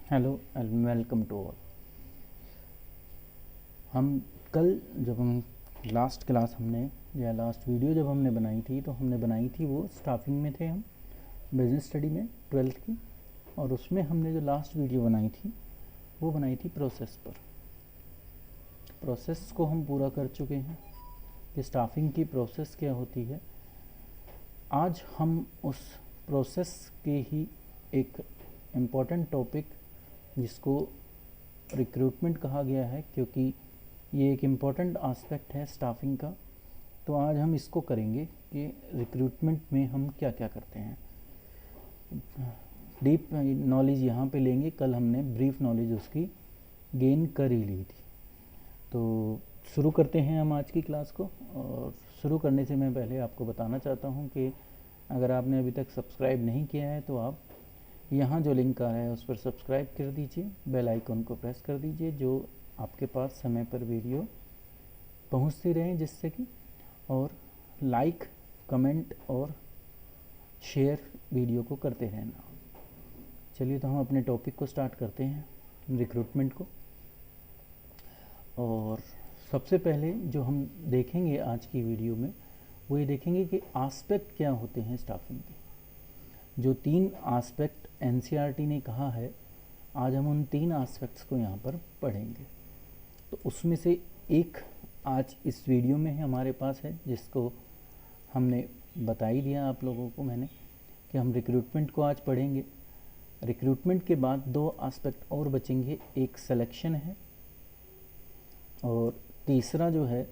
Hello and welcome to all. हम कल जब हम लास्ट क्लास हमने या लास्ट वीडियो जब हमने बनाई थी तो हमने बनाई थी वो स्टाफिंग में थे हम बिजनेस स्टडी में 12th की। और उसमें हमने जो लास्ट वीडियो बनाई थी वो बनाई थी प्रोसेस पर। प्रोसेस को हम पूरा कर चुके हैं कि स्टाफिंग की प्रोसेस क्या होती है। आज हम उस प्रोसेस के ही एक इम्पॉर्टेंट टॉपिक जिसको रिक्रूटमेंट कहा गया है, क्योंकि ये एक इम्पॉर्टेंट आस्पेक्ट है स्टाफिंग का। तो आज हम इसको करेंगे कि रिक्रूटमेंट में हम क्या क्या करते हैं। डीप नॉलेज यहाँ पे लेंगे। कल हमने ब्रीफ नॉलेज उसकी गेन कर ही ली थी। तो शुरू करते हैं हम आज की क्लास को। और शुरू करने से मैं पहले आपको बताना चाहता हूँ कि अगर आपने अभी तक सब्सक्राइब नहीं किया है तो आप यहाँ जो लिंक आ रहा है उस पर सब्सक्राइब कर दीजिए, बेल आइकन को प्रेस कर दीजिए, जो आपके पास समय पर वीडियो पहुँचती रहे जिससे कि, और लाइक कमेंट और शेयर वीडियो को करते रहना। चलिए तो हम अपने टॉपिक को स्टार्ट करते हैं, रिक्रूटमेंट को। और सबसे पहले जो हम देखेंगे आज की वीडियो में वो ये देखेंगे कि आस्पेक्ट क्या होते हैं स्टाफिंग के। जो 3 आस्पेक्ट एनसीईआरटी ने कहा है, आज हम उन 3 आस्पेक्ट्स को यहाँ पर पढ़ेंगे। तो उसमें से एक आज इस वीडियो में हमारे पास है, जिसको हमने बता ही दिया आप लोगों को मैंने कि हम रिक्रूटमेंट को आज पढ़ेंगे। रिक्रूटमेंट के बाद 2 आस्पेक्ट और बचेंगे, एक सिलेक्शन है और तीसरा जो है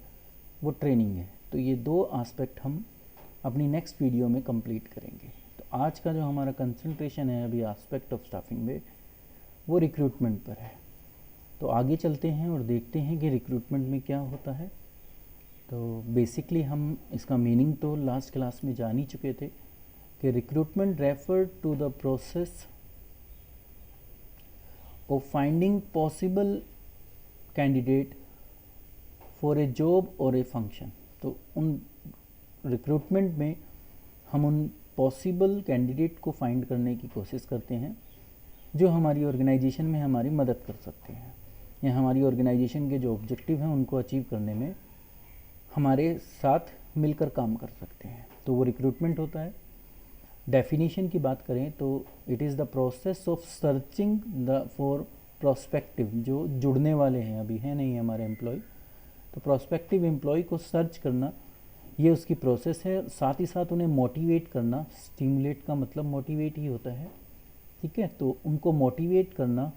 वो ट्रेनिंग है। तो ये 2 आस्पेक्ट हम अपनी नेक्स्ट वीडियो में कंप्लीट करेंगे। तो आज का जो हमारा कंसंट्रेशन है अभी एस्पेक्ट ऑफ स्टाफिंग में, वो रिक्रूटमेंट पर है। तो आगे चलते हैं और देखते हैं कि रिक्रूटमेंट में क्या होता है। तो बेसिकली हम इसका मीनिंग तो लास्ट क्लास में जान ही चुके थे कि recruitment refer to the process of finding possible candidate for a job और ए फंक्शन। तो उन रिक्रूटमेंट में हम उन पॉसिबल कैंडिडेट को फाइंड करने की कोशिश करते हैं जो हमारी ऑर्गेनाइजेशन में हमारी मदद कर सकते हैं, या हमारी ऑर्गेनाइजेशन के जो ऑब्जेक्टिव हैं उनको अचीव करने में हमारे साथ मिलकर काम कर सकते हैं। तो वो रिक्रूटमेंट होता है। डेफिनेशन की बात करें तो it is the process of searching the for prospective, जो जुड़ने वाले हैं, अभी है नहीं हमारे एम्प्लॉय, तो प्रोस्पेक्टिव एम्प्लॉय को सर्च करना ये उसकी प्रोसेस है। साथ ही साथ उन्हें मोटिवेट करना, स्टिमुलेट का मतलब मोटिवेट ही होता है, ठीक है। तो उनको मोटिवेट करना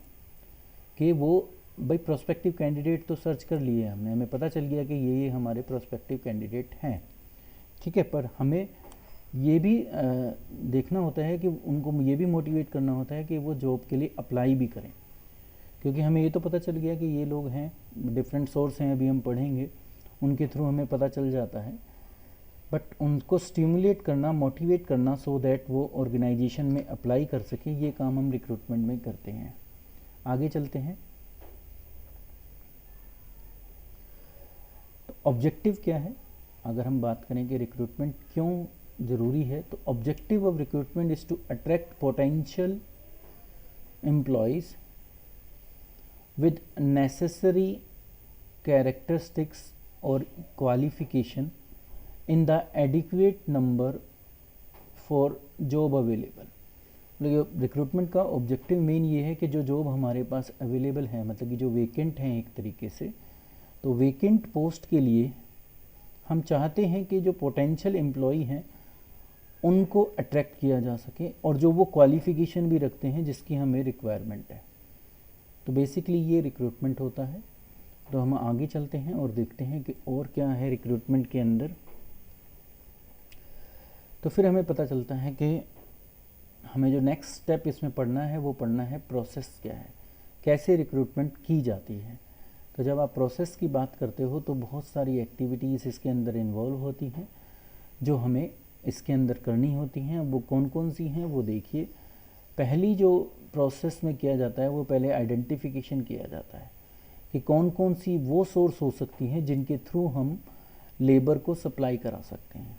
कि वो भाई प्रोस्पेक्टिव कैंडिडेट तो सर्च कर लिए हमने, हमें पता चल गया कि ये हमारे प्रोस्पेक्टिव कैंडिडेट हैं, ठीक है। पर हमें ये भी देखना होता है कि उनको ये भी मोटिवेट करना होता है कि वो जॉब के लिए अप्लाई भी करें, क्योंकि हमें ये तो पता चल गया कि ये लोग हैं, डिफरेंट सोर्स हैं, अभी हम पढ़ेंगे, उनके थ्रू हमें पता चल जाता है। बट उनको स्टिमुलेट करना, मोटिवेट करना सो दैट वो ऑर्गेनाइजेशन में अप्लाई कर सके, ये काम हम रिक्रूटमेंट में करते हैं। आगे चलते हैं। तो ऑब्जेक्टिव क्या है, अगर हम बात करें कि रिक्रूटमेंट क्यों ज़रूरी है, तो objective of recruitment is to attract potential employees with necessary characteristics or qualification in the adequate number for job available। मतलब रिक्रूटमेंट का ऑब्जेक्टिव मेन ये है कि जो जॉब हमारे पास अवेलेबल है, मतलब कि जो वेकेंट हैं एक तरीके से, तो वेकेंट पोस्ट के लिए हम चाहते हैं कि जो पोटेंशियल एम्प्लॉई हैं उनको अट्रैक्ट किया जा सके, और जो वो क्वालिफिकेशन भी रखते हैं जिसकी हमें रिक्वायरमेंट है। तो बेसिकली ये रिक्रूटमेंट होता है। तो हम आगे चलते हैं और देखते हैं कि और क्या है रिक्रूटमेंट के अंदर। तो फिर हमें पता चलता है कि हमें जो नेक्स्ट स्टेप इसमें पढ़ना है वो पढ़ना है प्रोसेस क्या है, कैसे रिक्रूटमेंट की जाती है। तो जब आप प्रोसेस की बात करते हो तो बहुत सारी एक्टिविटीज़ इसके अंदर इन्वॉल्व होती हैं जो हमें इसके अंदर करनी होती हैं। वो कौन कौन सी हैं वो देखिए। पहली जो प्रोसेस में किया जाता है वो पहले आइडेंटिफिकेशन किया जाता है कि कौन कौन सी वो सोर्स हो सकती हैं जिनके थ्रू हम लेबर को सप्लाई करा सकते हैं।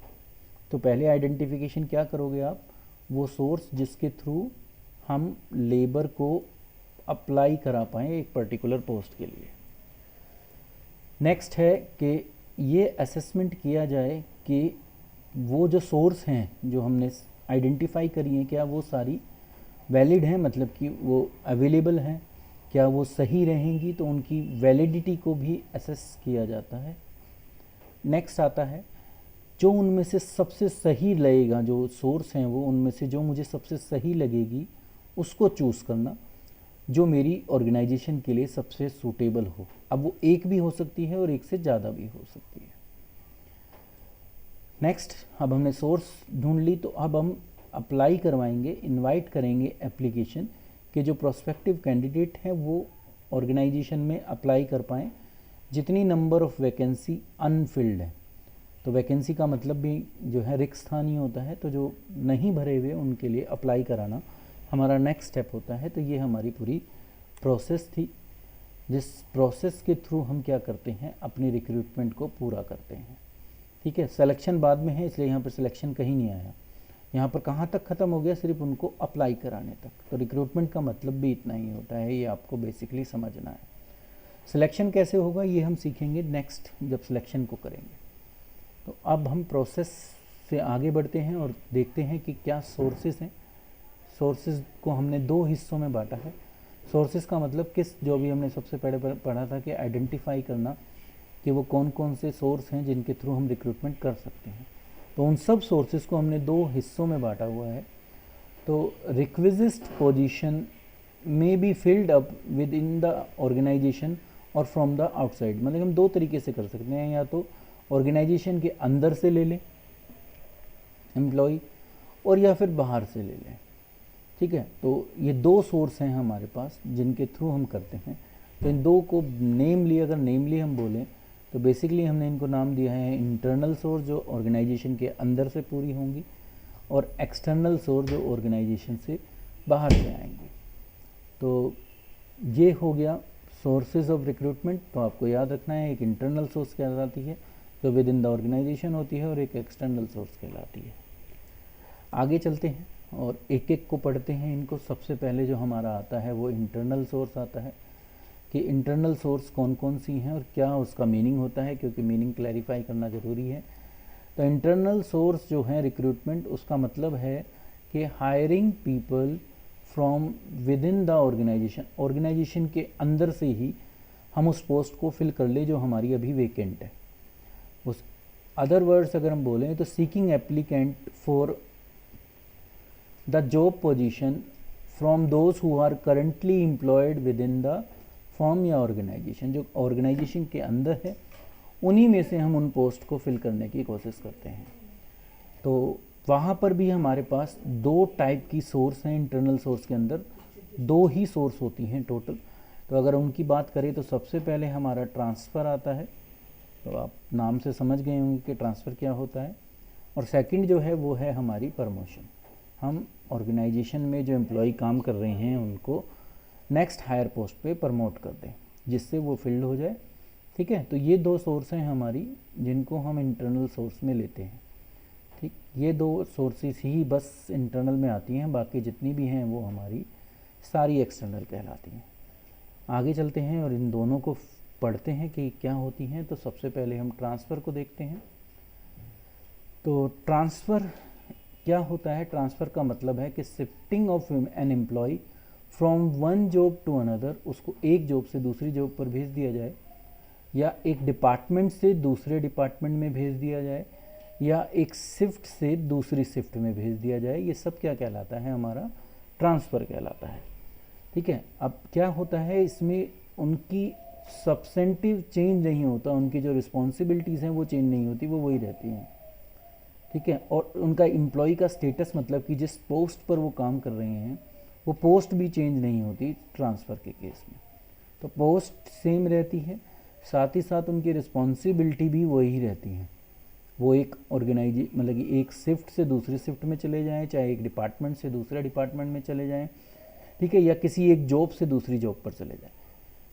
तो पहले आइडेंटिफिकेशन क्या करोगे आप, वो सोर्स जिसके थ्रू हम लेबर को अप्लाई करा पाएँ एक पर्टिकुलर पोस्ट के लिए। नेक्स्ट है कि ये असेसमेंट किया जाए कि वो जो सोर्स हैं जो हमने आइडेंटिफाई करी हैं क्या वो सारी वैलिड हैं, मतलब कि वो अवेलेबल हैं, क्या वो सही रहेंगी, तो उनकी वैलिडिटी को भी असेस किया जाता है। नेक्स्ट आता है जो उनमें से सबसे सही लगेगा, जो सोर्स हैं वो उनमें से जो मुझे सबसे सही लगेगी उसको चूज़ करना, जो मेरी ऑर्गेनाइजेशन के लिए सबसे सूटेबल हो। अब वो एक भी हो सकती है और एक से ज़्यादा भी हो सकती है। नेक्स्ट, अब हमने सोर्स ढूंढ ली, तो अब हम अप्लाई करवाएंगे, इनवाइट करेंगे एप्लीकेशन के जो प्रोस्पेक्टिव कैंडिडेट हैं वो ऑर्गेनाइजेशन में अप्लाई कर पाएँ जितनी नंबर ऑफ़ वैकेंसी अनफिल्ड है। तो वैकेंसी का मतलब भी जो है रिक्त स्थान ही होता है, तो जो नहीं भरे हुए उनके लिए अप्लाई कराना हमारा नेक्स्ट स्टेप होता है। तो ये हमारी पूरी प्रोसेस थी, जिस प्रोसेस के थ्रू हम क्या करते हैं, अपनी रिक्रूटमेंट को पूरा करते हैं। ठीक है, सिलेक्शन बाद में है, इसलिए यहाँ पर सिलेक्शन कहीं नहीं आया। यहाँ पर कहाँ तक ख़त्म हो गया, सिर्फ उनको अप्लाई कराने तक। तो रिक्रूटमेंट का मतलब भी इतना ही होता है, ये आपको बेसिकली समझना है। सिलेक्शन कैसे होगा ये हम सीखेंगे नेक्स्ट जब सिलेक्शन को करेंगे। तो अब हम प्रोसेस से आगे बढ़ते हैं और देखते हैं कि क्या सोर्सेस हैं। सोर्सेज को हमने दो हिस्सों में बांटा है। सोर्सेज का मतलब किस, जो भी हमने सबसे पहले पढ़ा था कि आइडेंटिफाई करना कि वो कौन कौन से सोर्स हैं जिनके थ्रू हम रिक्रूटमेंट कर सकते हैं। तो उन सब सोर्सेज को हमने दो हिस्सों में बांटा हुआ है। तो रिक्विजिट पोजीशन में be filled up within the organization और फ्रॉम द आउटसाइड। मतलब हम दो तरीके से कर सकते हैं, या तो ऑर्गेनाइजेशन के अंदर से ले लें एम्प्लॉय, और या फिर बाहर से ले लें। ठीक है, तो ये दो सोर्स हैं हमारे पास जिनके थ्रू हम करते हैं। तो इन दो को नेमली, अगर नेमली हम बोलें तो बेसिकली हमने इनको नाम दिया है इंटरनल सोर्स जो ऑर्गेनाइजेशन के अंदर से पूरी होंगी, और एक्सटर्नल सोर्स जो ऑर्गेनाइजेशन से बाहर से आएंगे। तो ये हो गया सोर्सेज ऑफ रिक्रूटमेंट। तो आपको याद रखना है, एक इंटरनल सोर्स कहलाती है जो विद इन द ऑर्गेनाइजेशन होती है, और एक एक्सटर्नल सोर्स कहलाती है। आगे चलते हैं और एक एक को पढ़ते हैं इनको। सबसे पहले जो हमारा आता है वो इंटरनल सोर्स आता है, कि इंटरनल सोर्स कौन कौन सी हैं और क्या उसका मीनिंग होता है, क्योंकि मीनिंग क्लैरिफाई करना ज़रूरी है। तो इंटरनल सोर्स जो है रिक्रूटमेंट, उसका मतलब है कि hiring people from within the organization. Organization के अंदर से ही हम उस पोस्ट को फिल कर ले जो हमारी अभी वेकेंट है। उस अदर वर्ड्स अगर हम बोलें तो seeking applicant for the job position from those who are currently employed within the firm या ऑर्गेनाइजेशन। जो ऑर्गेनाइजेशन के अंदर है उन्हीं में से हम उन पोस्ट को फिल करने की कोशिश करते हैं। तो वहाँ पर भी हमारे पास दो टाइप की सोर्स हैं। इंटरनल सोर्स के अंदर दो ही सोर्स होती हैं टोटल। तो अगर उनकी बात करें तो सबसे पहले हमारा ट्रांसफ़र आता है। तो आप नाम से समझ गए होंगे कि ट्रांसफ़र क्या होता है। और सेकंड जो है वो है हमारी प्रमोशन। हम ऑर्गेनाइजेशन में जो एम्प्लॉय काम कर रहे हैं उनको नेक्स्ट हायर पोस्ट पे प्रमोट कर दें जिससे वो फील्ड हो जाए। ठीक है, तो ये दो सोर्स हैं हमारी जिनको हम इंटरनल सोर्स में लेते हैं। ठीक, ये दो सोर्सेस ही बस इंटरनल में आती हैं, बाकी जितनी भी हैं वो हमारी सारी एक्सटर्नल कहलाती हैं। आगे चलते हैं और इन दोनों को पढ़ते हैं कि क्या होती हैं। तो सबसे पहले हम ट्रांसफ़र को देखते हैं। तो ट्रांसफ़र क्या होता है? ट्रांसफ़र का मतलब है कि shifting of an employee from one job to another, उसको एक जॉब से दूसरी जॉब पर भेज दिया जाए, या एक डिपार्टमेंट से दूसरे डिपार्टमेंट में भेज दिया जाए, या एक शिफ्ट से दूसरी शिफ्ट में भेज दिया जाए। ये सब क्या कहलाता है? हमारा ट्रांसफ़र कहलाता है। ठीक है, अब क्या होता है इसमें, उनकी सब्सेंटिव चेंज नहीं होता, उनकी जो रिस्पॉन्सिबिलिटीज़ हैं वो चेंज नहीं होती, वो वही रहती हैं। ठीक है, और उनका एम्प्लॉय का स्टेटस, मतलब कि जिस पोस्ट पर वो काम कर रहे हैं वो पोस्ट भी चेंज नहीं होती ट्रांसफ़र के केस में। तो पोस्ट सेम रहती है, साथ ही साथ उनकी रिस्पॉन्सिबिलिटी भी वही रहती हैं। वो एक मतलब कि एक शिफ्ट से दूसरी शिफ्ट में चले जाएं, चाहे एक डिपार्टमेंट से दूसरे डिपार्टमेंट में चले जाएं, ठीक है, या किसी एक जॉब से दूसरी जॉब पर चले जाएं।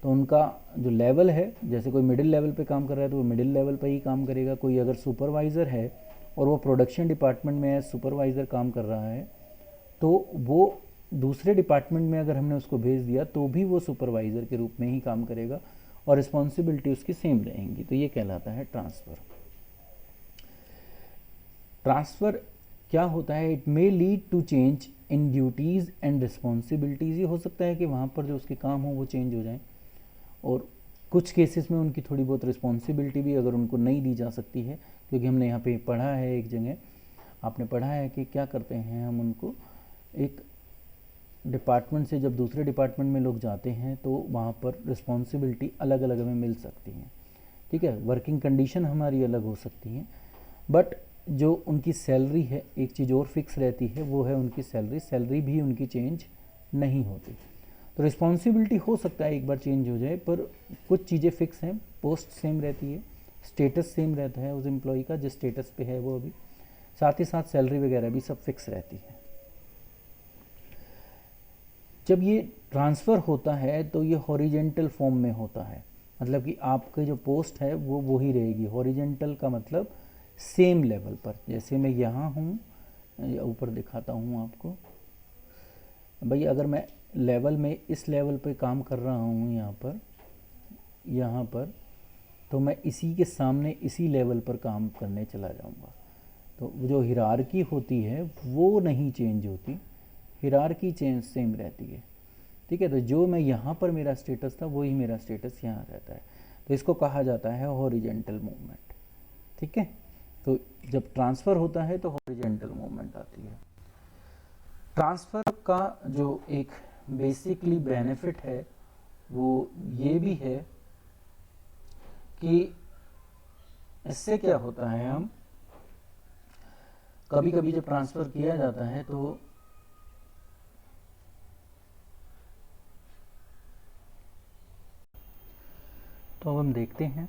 तो उनका जो लेवल है, जैसे कोई मिडिल लेवल पे काम कर रहा है तो वो मिडिल लेवल पे ही काम करेगा। कोई अगर सुपरवाइज़र है और वो प्रोडक्शन डिपार्टमेंट में सुपरवाइज़र काम कर रहा है तो वो दूसरे डिपार्टमेंट में अगर हमने उसको भेज दिया तो भी वो सुपरवाइज़र के रूप में ही काम करेगा और रिस्पॉन्सिबिलिटी उसकी सेम रहेंगी। तो ये कहलाता है ट्रांसफ़र। ट्रांसफ़र क्या होता है? It may lead to change in duties and responsibilities. ये हो सकता है कि वहाँ पर जो उसके काम हो वो चेंज हो जाए, और कुछ केसेस में उनकी थोड़ी बहुत रिस्पॉन्सिबिलिटी भी अगर उनको नहीं दी जा सकती है, क्योंकि हमने यहाँ पे पढ़ा है, एक जगह आपने पढ़ा है कि क्या करते हैं हम उनको, एक डिपार्टमेंट से जब दूसरे डिपार्टमेंट में लोग जाते हैं तो वहाँ पर रिस्पॉन्सिबिलिटी अलग अलग हमें मिल सकती हैं, ठीक है। वर्किंग कंडीशन हमारी अलग हो सकती हैं, बट जो उनकी सैलरी है, एक चीज़ और फिक्स रहती है, वो है उनकी सैलरी भी उनकी चेंज नहीं होती। तो रिस्पॉन्सिबिलिटी हो सकता है एक बार चेंज हो जाए, पर कुछ चीज़ें फिक्स हैं, पोस्ट सेम रहती है, स्टेटस सेम रहता है उस एम्प्लॉय का जिस स्टेटस पे है वो अभी, साथ ही साथ सैलरी वगैरह भी सब फिक्स रहती है। जब ये ट्रांसफ़र होता है तो ये हॉरिजेंटल फॉर्म में होता है, मतलब कि आपके जो पोस्ट है वो वही रहेगी। हॉरिजेंटल का मतलब सेम लेवल पर, जैसे मैं यहाँ हूँ, ऊपर दिखाता हूँ आपको भाई, अगर मैं लेवल में इस लेवल पे काम कर रहा हूँ यहाँ पर तो मैं इसी के सामने इसी लेवल पर काम करने चला जाऊँगा। तो जो हिरार्की होती है वो नहीं चेंज होती, हिरार्की चेंज सेम रहती है, ठीक है। तो जो मैं यहाँ पर मेरा स्टेटस था वही मेरा स्टेटस यहाँ रहता है, तो इसको कहा जाता है हॉरिजेंटल मूवमेंट, ठीक है। तो जब ट्रांसफ़र होता है तो हॉरिजेंटल मूवमेंट आती है। ट्रांसफ़र का जो एक बेसिकली बेनिफिट है वो ये भी है कि इससे क्या होता है, हम कभी कभी जब ट्रांसफ़र किया जाता है तो अब हम देखते हैं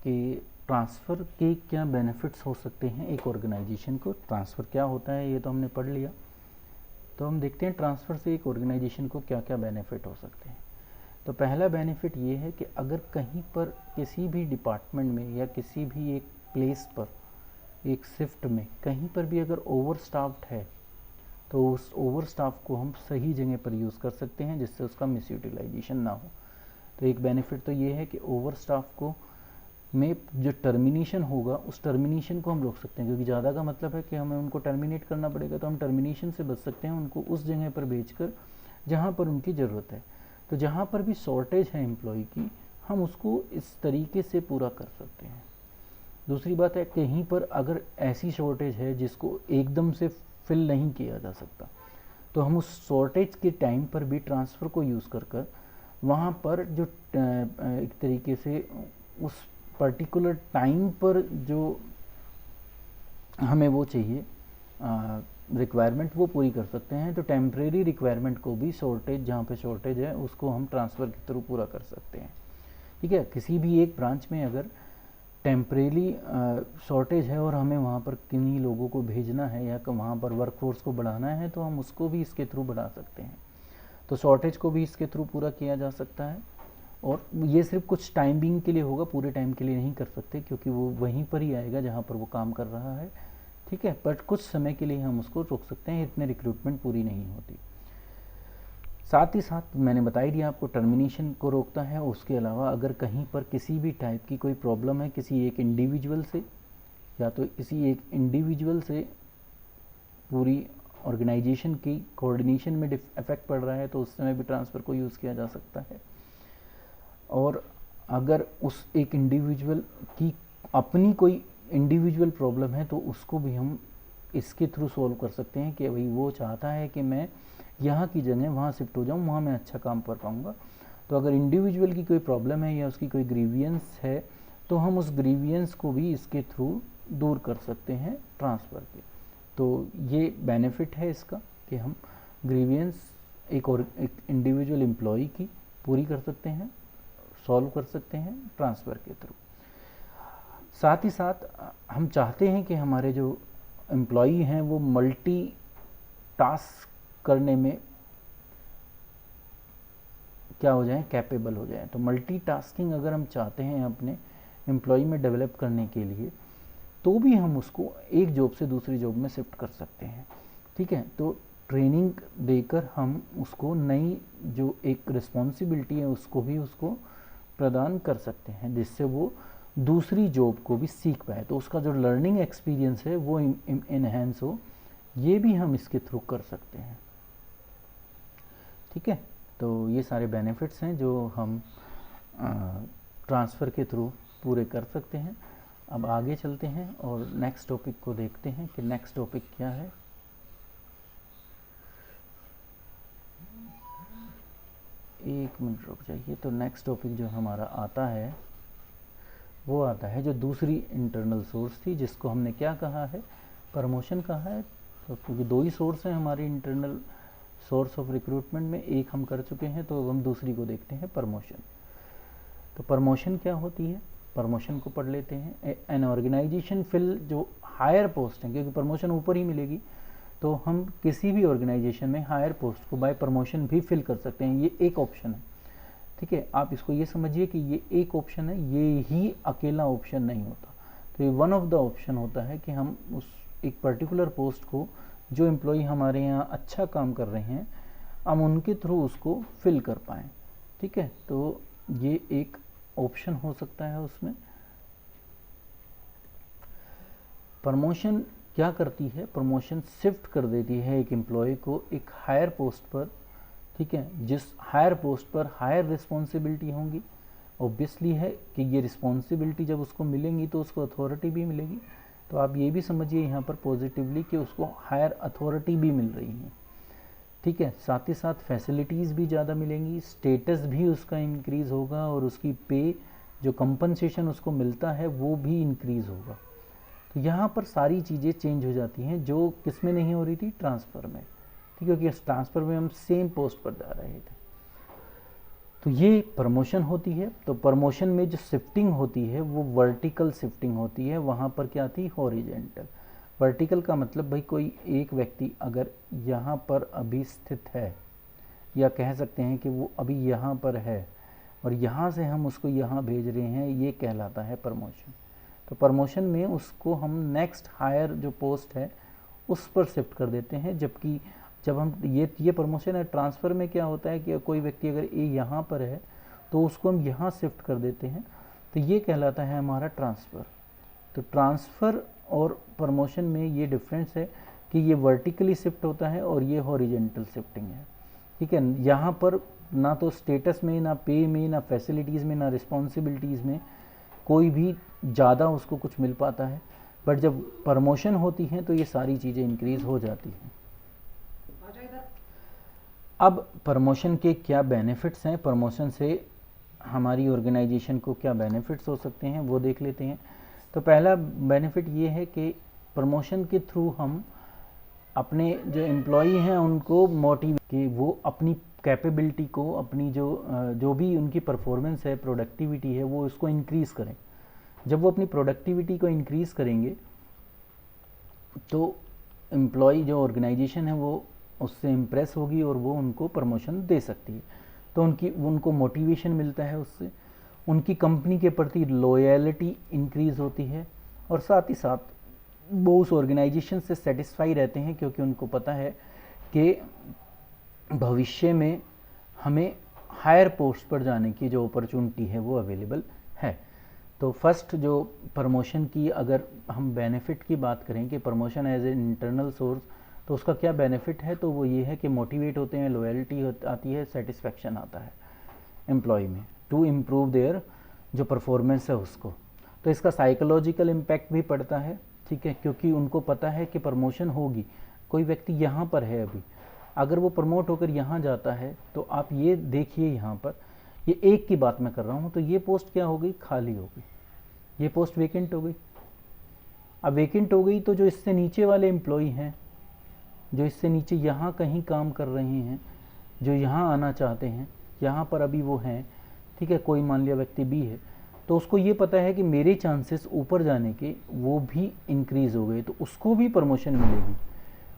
कि ट्रांसफ़र के क्या बेनिफिट्स हो सकते हैं एक ऑर्गेनाइजेशन को। ट्रांसफ़र क्या होता है ये तो हमने पढ़ लिया, तो हम देखते हैं ट्रांसफ़र से एक ऑर्गेनाइजेशन को क्या क्या बेनिफिट हो सकते हैं। तो पहला बेनिफिट ये है कि अगर कहीं पर किसी भी डिपार्टमेंट में या किसी भी एक प्लेस पर, एक शिफ्ट में कहीं पर भी अगर ओवर स्टाफ्ड है तो उस ओवर स्टाफ को हम सही जगह पर यूज़ कर सकते हैं जिससे उसका मिस यूटिलाइजेशन ना हो। तो एक बेनिफिट तो ये है कि ओवर स्टाफ को में जो टर्मिनेशन होगा उस टर्मिनेशन को हम रोक सकते हैं, क्योंकि ज़्यादा का मतलब है कि हमें उनको टर्मिनेट करना पड़ेगा, तो हम टर्मिनेशन से बच सकते हैं, उनको उस जगह पर भेजकर जहाँ पर उनकी ज़रूरत है। तो जहाँ पर भी शॉर्टेज है एम्प्लॉय की, हम उसको इस तरीके से पूरा कर सकते हैं। दूसरी बात है, कहीं पर अगर ऐसी शॉर्टेज है जिसको एकदम से फिल नहीं किया जा सकता, तो हम उस शॉर्टेज के टाइम पर भी ट्रांसफ़र को यूज़ कर वहाँ पर जो एक तरीके से उस पर्टिकुलर टाइम पर जो हमें वो चाहिए रिक्वायरमेंट वो पूरी कर सकते हैं। तो टेम्परेरी रिक्वायरमेंट को भी शॉर्टेज, जहाँ पे शॉर्टेज है उसको हम ट्रांसफ़र के थ्रू पूरा कर सकते हैं, ठीक है। किसी भी एक ब्रांच में अगर टेम्परेरी शॉर्टेज है और हमें वहाँ पर किन्हीं लोगों को भेजना है या वहाँ पर वर्कफोर्स को बढ़ाना है तो हम उसको भी इसके थ्रू बढ़ा सकते हैं। तो शॉर्टेज को भी इसके थ्रू पूरा किया जा सकता है, और ये सिर्फ कुछ टाइम बीइंग के लिए होगा, पूरे टाइम के लिए नहीं कर सकते, क्योंकि वो वहीं पर ही आएगा जहाँ पर वो काम कर रहा है, ठीक है। बट कुछ समय के लिए हम उसको रोक सकते हैं, इतने रिक्रूटमेंट पूरी नहीं होती। साथ ही साथ मैंने बता ही दिया आपको, टर्मिनेशन को रोकता है। उसके अलावा अगर कहीं पर किसी भी टाइप की कोई प्रॉब्लम है किसी एक इंडिविजुअल से, या तो किसी एक इंडिविजुअल से पूरी ऑर्गेनाइजेशन की कोऑर्डिनेशन में इफेक्ट पड़ रहा है, तो उस समय भी ट्रांसफ़र को यूज़ किया जा सकता है। और अगर उस एक इंडिविजुअल की अपनी कोई इंडिविजुअल प्रॉब्लम है तो उसको भी हम इसके थ्रू सॉल्व कर सकते हैं कि भाई वो चाहता है कि मैं यहाँ की जगह वहाँ शिफ्ट हो जाऊँ, वहाँ मैं अच्छा काम कर पाऊँगा। तो अगर इंडिविजुअल की कोई प्रॉब्लम है या उसकी कोई ग्रीवियंस है तो हम उस ग्रीवियंस को भी इसके थ्रू दूर कर सकते हैं ट्रांसफ़र के। तो ये बेनिफिट है इसका कि हम ग्रीवियंस एक इंडिविजुअल एम्प्लॉय की पूरी कर सकते हैं, सॉल्व कर सकते हैं ट्रांसफ़र के थ्रू। साथ ही साथ हम चाहते हैं कि हमारे जो एम्प्लॉई हैं वो मल्टी टास्क करने में क्या हो जाए, कैपेबल हो जाए। तो मल्टी टास्किंग अगर हम चाहते हैं अपने एम्प्लॉई में डेवलप करने के लिए, तो भी हम उसको एक जॉब से दूसरी जॉब में शिफ्ट कर सकते हैं, ठीक है। तो ट्रेनिंग देकर हम उसको नई जो एक रिस्पॉन्सिबिलिटी है उसको भी उसको प्रदान कर सकते हैं, जिससे वो दूसरी जॉब को भी सीख पाए, तो उसका जो लर्निंग एक्सपीरियंस है वो इनहेंस हो। ये भी हम इसके थ्रू कर सकते हैं। ठीक है, तो ये सारे बेनिफिट्स हैं जो हम ट्रांसफ़र के थ्रू पूरे कर सकते हैं। अब आगे चलते हैं और नेक्स्ट टॉपिक को देखते हैं कि नेक्स्ट टॉपिक क्या है। एक मिनट रुक जाइए। तो नेक्स्ट टॉपिक जो हमारा आता है वो आता है जो दूसरी इंटरनल सोर्स थी, जिसको हमने क्या कहा है, प्रमोशन कहा है। तो क्योंकि दो ही सोर्स हैं हमारी इंटरनल सोर्स ऑफ रिक्रूटमेंट में, एक हम कर चुके हैं, तो हम दूसरी को देखते हैं, प्रमोशन। तो प्रमोशन क्या होती है, प्रमोशन को पढ़ लेते हैं। एन ऑर्गेनाइजेशन फिल जो हायर पोस्ट है, क्योंकि प्रमोशन ऊपर ही मिलेगी, तो हम किसी भी ऑर्गेनाइजेशन में हायर पोस्ट को बाय प्रमोशन भी फिल कर सकते हैं। ये एक ऑप्शन है। ठीक है, आप इसको ये समझिए कि ये एक ऑप्शन है, ये ही अकेला ऑप्शन नहीं होता। तो ये वन ऑफ द ऑप्शन होता है कि हम उस एक पर्टिकुलर पोस्ट को, जो एम्प्लॉय हमारे यहाँ अच्छा काम कर रहे हैं, हम उनके थ्रू उसको फिल कर पाएँ। ठीक है, तो ये एक ऑप्शन हो सकता है उसमें। प्रमोशन क्या करती है, प्रमोशन शिफ्ट कर देती है एक एम्प्लॉय को एक हायर पोस्ट पर। ठीक है, जिस हायर पोस्ट पर हायर रिस्पॉन्सिबिलिटी होंगी, ऑब्वियसली है कि ये रिस्पॉन्सिबिलिटी जब उसको मिलेंगी तो उसको अथॉरिटी भी मिलेगी। तो आप ये भी समझिए यहाँ पर पॉजिटिवली कि उसको हायर अथॉरिटी भी मिल रही है। ठीक है, साथ ही साथ फैसिलिटीज़ भी ज़्यादा मिलेंगी, स्टेटस भी उसका इंक्रीज़ होगा, और उसकी पे जो कंपनसेशन उसको मिलता है वो भी इंक्रीज़ होगा। तो यहाँ पर सारी चीज़ें चेंज हो जाती हैं जो किस में नहीं हो रही थी, ट्रांसफ़र में। ठीक है, क्योंकि ट्रांसफ़र में हम सेम पोस्ट पर जा रहे थे। तो ये प्रमोशन होती है। तो प्रमोशन में जो शिफ्टिंग होती है वो वर्टिकल शिफ्टिंग होती है, वहाँ पर क्या थी, हॉरिजेंटल। वर्टिकल का मतलब भाई कोई एक व्यक्ति अगर यहाँ पर अभी स्थित है, या कह सकते हैं कि वो अभी यहाँ पर है और यहाँ से हम उसको यहाँ भेज रहे हैं, ये कहलाता है प्रमोशन। तो प्रमोशन में उसको हम नेक्स्ट हायर जो पोस्ट है उस पर शिफ्ट कर देते हैं। जबकि जब हम ये प्रमोशन है, ट्रांसफ़र में क्या होता है कि कोई व्यक्ति अगर ये यहाँ पर है तो उसको हम यहाँ शिफ्ट कर देते हैं, तो ये कहलाता है हमारा ट्रांसफ़र। तो ट्रांसफ़र और प्रमोशन में ये डिफरेंस है कि ये वर्टिकली शिफ्ट होता है और ये हॉरिजेंटल शिफ्टिंग है। ठीक है, यहाँ पर ना तो स्टेटस में, ना पे में, ना फैसिलिटीज़ में, ना रिस्पॉन्सिबिलिटीज़ में कोई भी ज़्यादा उसको कुछ मिल पाता है। बट जब प्रमोशन होती है तो ये सारी चीज़ें इंक्रीज़ हो जाती हैं। अब प्रमोशन के क्या बेनिफिट्स हैं, प्रमोशन से हमारी ऑर्गेनाइजेशन को क्या बेनिफिट्स हो सकते हैं वो देख लेते हैं। तो पहला बेनिफिट ये है कि प्रमोशन के थ्रू हम अपने जो एम्प्लॉई हैं उनको मोटिवेट कि वो अपनी कैपेबिलिटी को, अपनी जो भी उनकी परफॉर्मेंस है, प्रोडक्टिविटी है, वो उसको इंक्रीज़ करें। जब वो अपनी प्रोडक्टिविटी को इंक्रीज़ करेंगे तो एम्प्लॉई जो ऑर्गेनाइजेशन है वो उससे इम्प्रेस होगी और वो उनको प्रमोशन दे सकती है। तो उनको मोटिवेशन मिलता है, उससे उनकी कंपनी के प्रति लॉयल्टी इंक्रीज़ होती है, और साथ ही साथ वो उस ऑर्गेनाइजेशन से सेटिस्फाई रहते हैं, क्योंकि उनको पता है कि भविष्य में हमें हायर पोस्ट पर जाने की जो अपॉर्चुनिटी है वो अवेलेबल है। तो फर्स्ट जो प्रमोशन की अगर हम बेनिफिट की बात करें कि promotion as a internal source, तो उसका क्या बेनिफिट है, तो वो ये है कि मोटिवेट होते हैं, लॉयल्टी आती है, सेटिस्फेक्शन आता है एम्प्लॉय में टू इम्प्रूव देयर जो परफॉर्मेंस है उसको। तो इसका साइकोलॉजिकल इम्पैक्ट भी पड़ता है। ठीक है, क्योंकि उनको पता है कि प्रमोशन होगी। कोई व्यक्ति यहाँ पर है अभी, अगर वो प्रमोट होकर यहाँ जाता है तो आप ये देखिए, यहाँ पर ये एक की बात मैं कर रहा हूँ, तो ये पोस्ट क्या हो गई, खाली हो गई, ये पोस्ट वेकेंट हो गई। अब वेकेंट हो गई तो जो इससे नीचे वाले एम्प्लॉय हैं, जो इससे नीचे यहाँ कहीं काम कर रहे हैं, जो यहाँ आना चाहते हैं, यहाँ पर अभी वो हैं, ठीक है, कोई मान लिया व्यक्ति बी है, तो उसको ये पता है कि मेरे चांसेस ऊपर जाने के वो भी इंक्रीज़ हो गए, तो उसको भी प्रमोशन मिलेगी।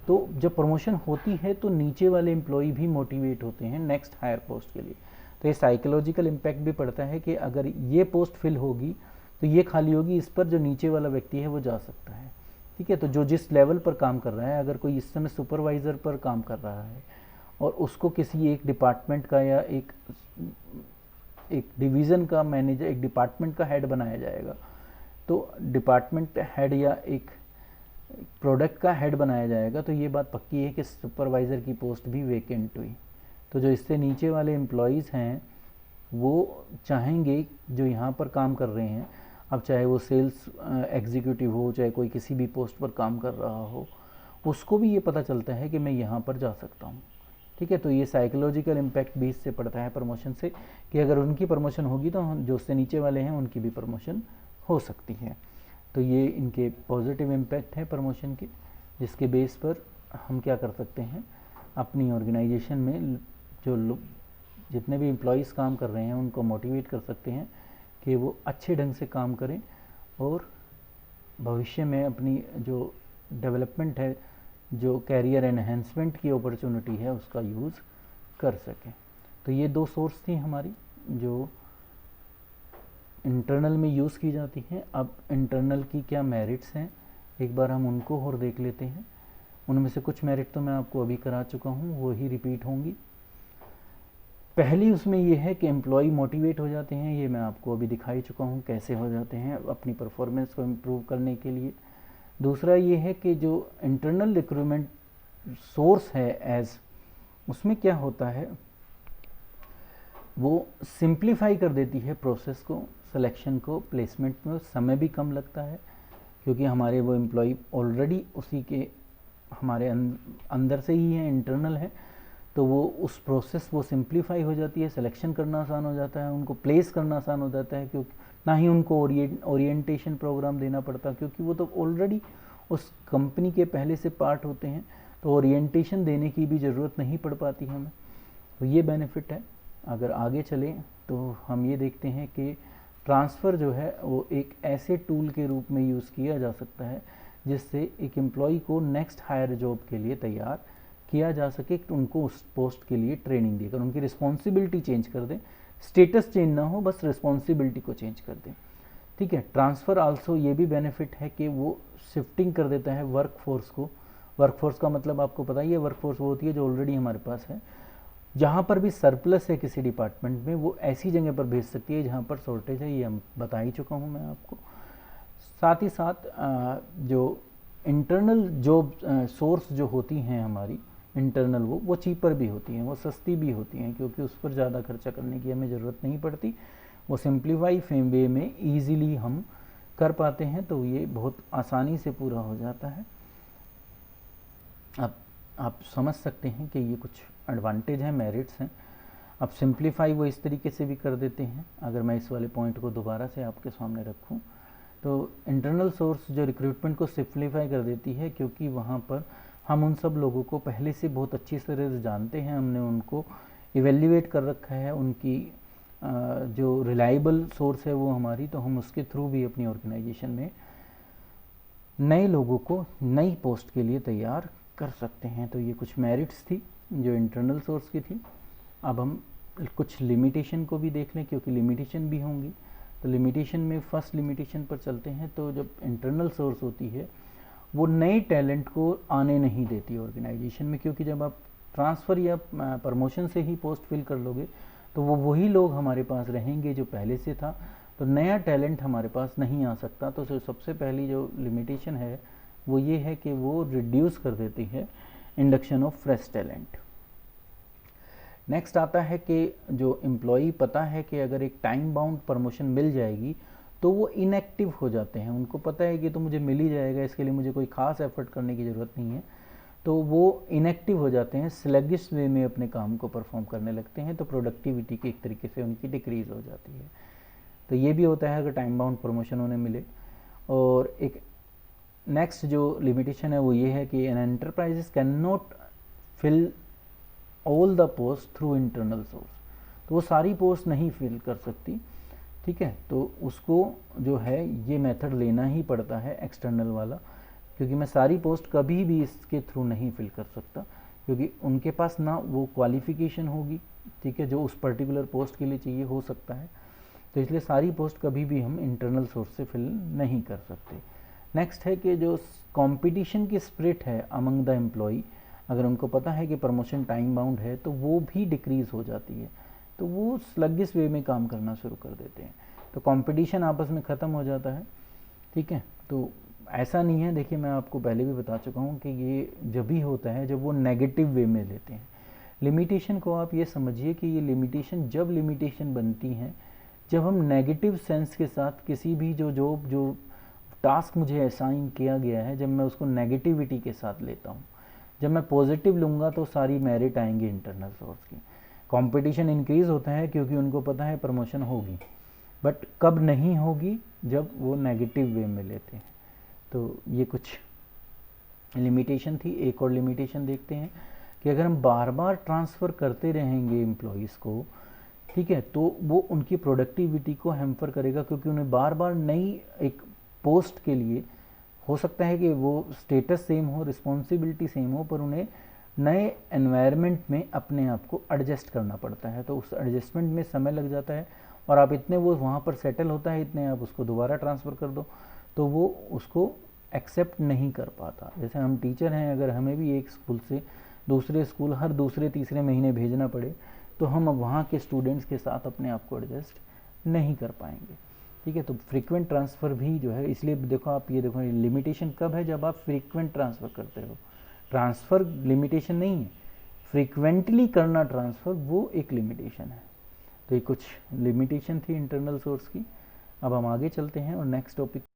तो जब प्रमोशन होती है तो नीचे वाले एम्प्लॉय भी मोटिवेट होते हैं नेक्स्ट हायर पोस्ट के लिए। तो ये साइकोलॉजिकल इम्पैक्ट भी पड़ता है कि अगर ये पोस्ट फिल होगी तो ये खाली होगी, इस पर जो नीचे वाला व्यक्ति है वो जा सकता है। ठीक है। तो जो जिस लेवल पर काम कर रहा है, अगर कोई इस समय सुपरवाइज़र पर काम कर रहा है और उसको किसी एक डिपार्टमेंट का या एक डिवीज़न का मैनेजर, एक डिपार्टमेंट का हेड बनाया जाएगा, तो डिपार्टमेंट हेड या एक प्रोडक्ट का हेड बनाया जाएगा, तो ये बात पक्की है कि सुपरवाइज़र की पोस्ट भी वैकेंट हुई। तो जो इससे नीचे वाले एम्प्लॉयज़ हैं वो चाहेंगे, जो यहाँ पर काम कर रहे हैं, अब चाहे वो सेल्स एग्जीक्यूटिव हो, चाहे कोई किसी भी पोस्ट पर काम कर रहा हो, उसको भी ये पता चलता है कि मैं यहाँ पर जा सकता हूँ। ठीक है। तो ये साइकोलॉजिकल इम्पैक्ट भी इससे पड़ता है प्रमोशन से, कि अगर उनकी प्रमोशन होगी तो जो उससे नीचे वाले हैं उनकी भी प्रमोशन हो सकती है। तो ये इनके पॉजिटिव इम्पैक्ट है प्रमोशन के, जिसके बेस पर हम क्या कर सकते हैं, अपनी ऑर्गेनाइजेशन में जो जितने भी एम्प्लॉयज़ काम कर रहे हैं उनको मोटिवेट कर सकते हैं कि वो अच्छे ढंग से काम करें और भविष्य में अपनी जो डेवलपमेंट है, जो कैरियर एनहेंसमेंट की अपॉर्चुनिटी है, उसका यूज़ कर सकें। तो ये 2 सोर्स थी हमारी जो इंटरनल में यूज़ की जाती हैं। अब इंटरनल की क्या मेरिट्स हैं, एक बार हम उनको और देख लेते हैं। उनमें से कुछ मेरिट तो मैं आपको अभी करा चुका हूँ, वो ही रिपीट होंगी। पहली उसमें ये है कि एम्प्लॉय मोटिवेट हो जाते हैं, ये मैं आपको अभी दिखा ही चुका हूँ कैसे हो जाते हैं अपनी परफॉर्मेंस को इम्प्रूव करने के लिए। दूसरा ये है कि जो इंटरनल रिक्रूटमेंट सोर्स है उसमें क्या होता है, वो सिंप्लीफाई कर देती है प्रोसेस को, सिलेक्शन को, प्लेसमेंट में समय भी कम लगता है, क्योंकि हमारे वो एम्प्लॉय ऑलरेडी उसी के हमारे अंदर से ही है, इंटरनल है, तो वो उस प्रोसेस वो सिंप्लीफाई हो जाती है, सिलेक्शन करना आसान हो जाता है, उनको प्लेस करना आसान हो जाता है, क्योंकि ना ही उनको ओरिएंटेशन प्रोग्राम देना पड़ता, क्योंकि वो तो ऑलरेडी उस कंपनी के पहले से पार्ट होते हैं, तो ओरिएंटेशन देने की भी ज़रूरत नहीं पड़ पाती हमें। तो ये बेनिफिट है। अगर आगे चलें तो हम ये देखते हैं कि ट्रांसफ़र जो है वो एक ऐसे टूल के रूप में यूज़ किया जा सकता है जिससे एक एम्प्लॉय को नेक्स्ट हायर जॉब के लिए तैयार किया जा सके, उनको उस पोस्ट के लिए ट्रेनिंग देकर उनकी रिस्पॉन्सिबिलिटी चेंज कर दें, स्टेटस चेंज ना हो, बस रिस्पॉन्सिबिलिटी को चेंज कर दें। ठीक है। ट्रांसफ़र आल्सो ये भी बेनिफिट है कि वो शिफ्टिंग कर देता है वर्कफोर्स को। वर्कफोर्स का मतलब आपको पता ही है, वर्कफोर्स वो होती है जो ऑलरेडी हमारे पास है। जहाँ पर भी सरप्लस है किसी डिपार्टमेंट में, वो ऐसी जगह पर भेज सकती है जहाँ पर शॉर्टेज है, ये हम बता ही चुका हूँ मैं आपको। साथ ही साथ जो इंटरनल जॉब सोर्स जो होती हैं हमारी इंटरनल, वो चीपर भी होती हैं, वो सस्ती भी होती हैं, क्योंकि उस पर ज़्यादा खर्चा करने की हमें ज़रूरत नहीं पड़ती, वो सिंप्लीफाई वे में ईज़िली हम कर पाते हैं, तो ये बहुत आसानी से पूरा हो जाता है। अब आप समझ सकते हैं कि ये कुछ एडवांटेज हैं, मेरिट्स हैं। अब सिंप्लीफाई वो इस तरीके से भी कर देते हैं। अगर मैं इस वाले पॉइंट को दोबारा से आपके सामने रखूं, तो इंटरनल सोर्स जो रिक्रूटमेंट को सिंप्लीफाई कर देती है, क्योंकि वहाँ पर हम उन सब लोगों को पहले से बहुत अच्छी तरह से जानते हैं, हमने उनको इवेल्युएट कर रखा है, उनकी जो रिलायबल सोर्स है वो हमारी, तो हम उसके थ्रू भी अपनी ऑर्गेनाइजेशन में नए लोगों को नई पोस्ट के लिए तैयार कर सकते हैं। तो ये कुछ मेरिट्स थी जो इंटरनल सोर्स की थी। अब हम कुछ लिमिटेशन को भी देख लें, क्योंकि लिमिटेशन भी होंगी। तो लिमिटेशन में फर्स्ट लिमिटेशन पर चलते हैं। तो जब इंटरनल सोर्स होती है वो नए टैलेंट को आने नहीं देती ऑर्गेनाइजेशन में, क्योंकि जब आप ट्रांसफ़र या प्रमोशन से ही पोस्ट फिल कर लोगे तो वो वही लोग हमारे पास रहेंगे जो पहले से था, तो नया टैलेंट हमारे पास नहीं आ सकता। तो सबसे पहली जो लिमिटेशन है वो ये है कि वो रिड्यूस कर देती है induction of fresh talent. Next आता है कि जो एम्प्लॉई पता है कि अगर एक टाइम बाउंड प्रमोशन मिल जाएगी तो वो इनएक्टिव हो जाते हैं, उनको पता है कि तो मुझे मिल ही जाएगा, इसके लिए मुझे कोई ख़ास एफर्ट करने की ज़रूरत नहीं है, तो वो इनएक्टिव हो जाते हैं, स्लगिश वे में अपने काम को परफॉर्म करने लगते हैं, तो प्रोडक्टिविटी की एक तरीके से उनकी डिक्रीज़ हो जाती है। तो ये भी होता है अगर टाइम बाउंड प्रमोशन उन्हें मिले। और एक नेक्स्ट जो लिमिटेशन है वो ये है कि an enterprises can not fill all the post through internal source, तो वो सारी पोस्ट नहीं फिल कर सकती। ठीक है। तो उसको जो है ये मेथड लेना ही पड़ता है एक्सटर्नल वाला, क्योंकि मैं सारी पोस्ट कभी भी इसके थ्रू नहीं फिल कर सकता, क्योंकि उनके पास ना वो क्वालिफिकेशन होगी, ठीक है, जो उस पर्टिकुलर पोस्ट के लिए चाहिए हो सकता है, तो इसलिए सारी पोस्ट कभी भी हम इंटरनल सोर्स से फिल नहीं कर सकते। नेक्स्ट है कि जो कंपटीशन की स्पिरिट है अमंग द एम्प्लॉय, अगर उनको पता है कि प्रमोशन टाइम बाउंड है तो वो भी डिक्रीज़ हो जाती है, तो वो स्लगिश वे में काम करना शुरू कर देते हैं, तो कंपटीशन आपस में ख़त्म हो जाता है। ठीक है, तो ऐसा नहीं है, देखिए मैं आपको पहले भी बता चुका हूँ कि ये जब भी होता है जब वो नेगेटिव वे में लेते हैं। लिमिटेशन को आप ये समझिए कि ये लिमिटेशन जब लिमिटेशन बनती हैं जब हम नेगेटिव सेंस के साथ किसी भी जो टास्क मुझे असाइन किया गया है, जब मैं उसको नेगेटिविटी के साथ लेता हूँ। जब मैं पॉजिटिव लूँगा तो सारी मेरिट आएंगी इंटरनल सोर्स की। कंपटीशन इंक्रीज़ होता है क्योंकि उनको पता है प्रमोशन होगी, बट कब नहीं होगी, जब वो नेगेटिव वे में लेते हैं। तो ये कुछ लिमिटेशन थी। एक और लिमिटेशन देखते हैं कि अगर हम बार बार ट्रांसफ़र करते रहेंगे एम्प्लॉयज़ को, ठीक है, तो वो उनकी प्रोडक्टिविटी को हैम्पर करेगा, क्योंकि उन्हें बार बार नई एक पोस्ट के लिए हो सकता है कि वो स्टेटस सेम हो, रिस्पॉन्सिबिलिटी सेम हो, पर उन्हें नए एनवायरनमेंट में अपने आप को एडजस्ट करना पड़ता है, तो उस एडजस्टमेंट में समय लग जाता है, और आप इतने वो वहाँ पर सेटल होता है, इतने आप उसको दोबारा ट्रांसफ़र कर दो तो वो उसको एक्सेप्ट नहीं कर पाता। जैसे हम टीचर हैं, अगर हमें भी एक स्कूल से दूसरे स्कूल हर दूसरे तीसरे महीने भेजना पड़े तो हम अब वहाँ के स्टूडेंट्स के साथ अपने आप को एडजस्ट नहीं कर पाएंगे। ठीक है, तो फ्रीक्वेंट ट्रांसफ़र भी जो है, इसलिए देखो आप ये देखो लिमिटेशन कब है, जब आप फ्रीक्वेंट ट्रांसफ़र करते हो। ट्रांसफ़र लिमिटेशन नहीं है, फ्रीक्वेंटली करना ट्रांसफ़र वो एक लिमिटेशन है। तो ये कुछ लिमिटेशन थी इंटरनल सोर्स की। अब हम आगे चलते हैं और नेक्स्ट टॉपिक